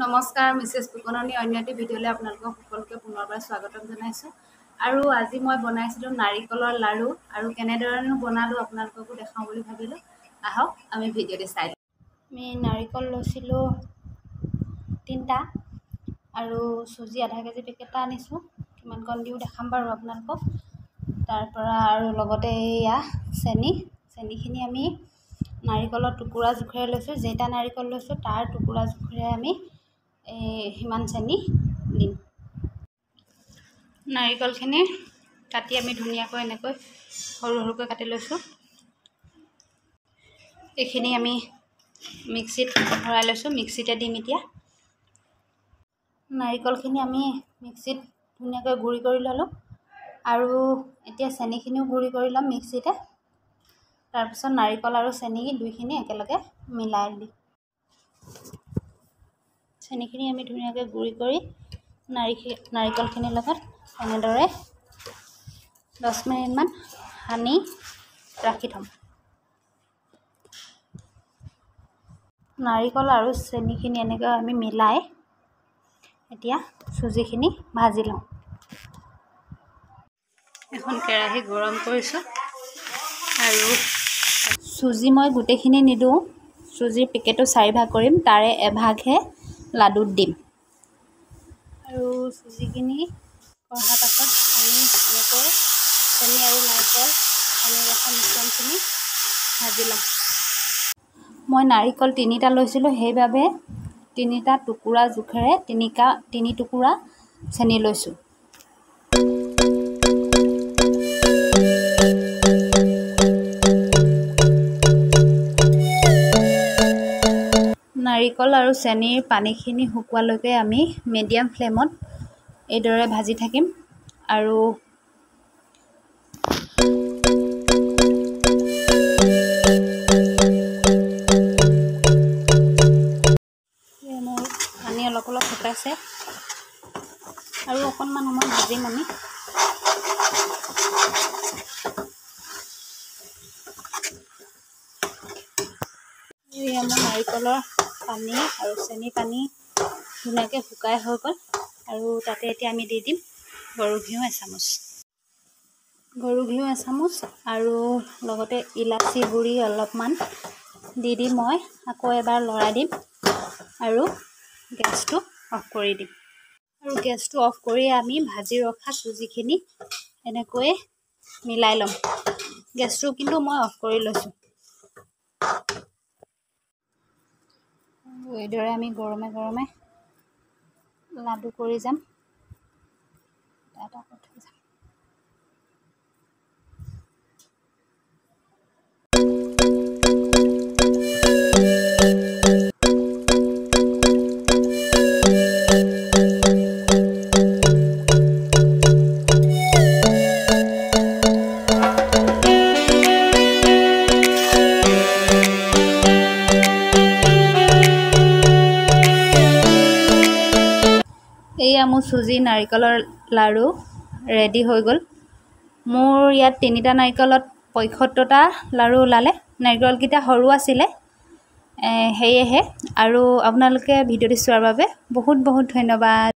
নমস্কাৰ মিছেছ ফুকননি অন্য এটি ভিডিঅ'লৈ আপোনালোকক সকলোকে পুনৰবাৰ স্বাগতম জনাইছোঁ। আৰু আজি মই বনাইছিলোঁ নাৰিকলৰ লাড়ু আৰু কেনেদৰেনো বনালোঁ আপোনালোককো দেখাওঁ বুলি ভাবিলোঁ। আহক আমি ভিডিঅ'টি চাই লওঁ। আমি নাৰিকল লৈছিলোঁ 3টা আৰু চুজি আধা কেজি পেকেট এটা আনিছোঁ। কিমানকণ দিওঁ দেখাম বাৰু আপোনালোকক। তাৰপৰা আৰু লগতে এয়া চেনিখিনি আমি নাৰিকলৰ টুকুৰা জোখেৰে লৈছোঁ। যেইটা নাৰিকল লৈছোঁ তাৰ টুকুৰা জোখেৰে আমি সিমান চেনি দিম। নাৰিকলখিনি কাটি আমি ধুনীয়াকৈ এনেকৈ সৰু সৰুকৈ কাটি লৈছোঁ। এইখিনি আমি মিক্সিত ভৰাই লৈছোঁ। মিক্সিতে দিম এতিয়া। নাৰিকলখিনি আমি মিক্সিত ধুনীয়াকৈ গুড়ি কৰি ল'লোঁ আৰু এতিয়া চেনিখিনিও গুড়ি কৰি ল'ম মিক্সিতে। তাৰপিছত নাৰিকল আৰু চেনি দুইখিনি একেলগে মিলাই দিম। চেনিখিনি আমি ধুনীয়াকৈ গুড়ি কৰি নাৰিকলখিনিৰ লগত এনেদৰে 10 মিনিটমান সানি ৰাখি থ'ম। নাৰিকল আৰু চেনিখিনি এনেকৈ আমি মিলাই এতিয়া চুজিখিনি ভাজি লওঁ। এখন কেৰাহী গৰম কৰিছোঁ আৰু চুজি মই গোটেইখিনি নিদিওঁ। চুজিৰ পেকেটটো 4 ভাগ কৰিম, তাৰে এভাগহে লাডুত দিম। আৰু চুজিখিনি কৰাৰ পাছত আমি এনেকৈ চেনি আৰু নাৰিকল আমি ৰখা মিশ্ৰণখিনি ভাজি ল'ম। মই নাৰিকল 3টা লৈছিলোঁ, সেইবাবে 3টা টুকুৰা জোখেৰে 3 টুকুৰা চেনি লৈছোঁ। নাৰিকল আৰু চেনিৰ পানীখিনি শুকোৱালৈকে আমি মিডিয়াম ফ্লেমত এইদৰে ভাজি থাকিম। আৰু মোৰ পানী অলপ শুকাইছে আৰু অকণমান সময় ভাজিম আমি। মোৰ নাৰিকলৰ পানী আৰু চেনি পানী ধুনীয়াকৈ শুকাই হৈ গ'ল। আৰু তাতে এতিয়া আমি দি দিম গৰু ঘিউ এচামুচ আৰু লগতে ইলাচি গুড়ি অলপমান দি মই আকৌ এবাৰ লৰাই দিম আৰু গেছটো অফ কৰি দিম। আৰু গেছটো অফ কৰি আমি ভাজি ৰখা চুজিখিনি এনেকৈয়ে মিলাই ল'ম। গেছটো কিন্তু মই অফ কৰি লৈছোঁ। এইদৰে আমি গৰমে গৰমে লাডু কৰি যাম। এয়া মোৰ চুজি নাৰিকলৰ লাড়ু ৰেডি হৈ গ'ল। মোৰ ইয়াত 3টা নাৰিকলত 75টা লাড়ু ওলালে। নাৰিকলকেইটা সৰু আছিলে সেয়েহে। আৰু আপোনালোকে ভিডিঅ'টো চোৱাৰ বাবে বহুত বহুত ধন্যবাদ।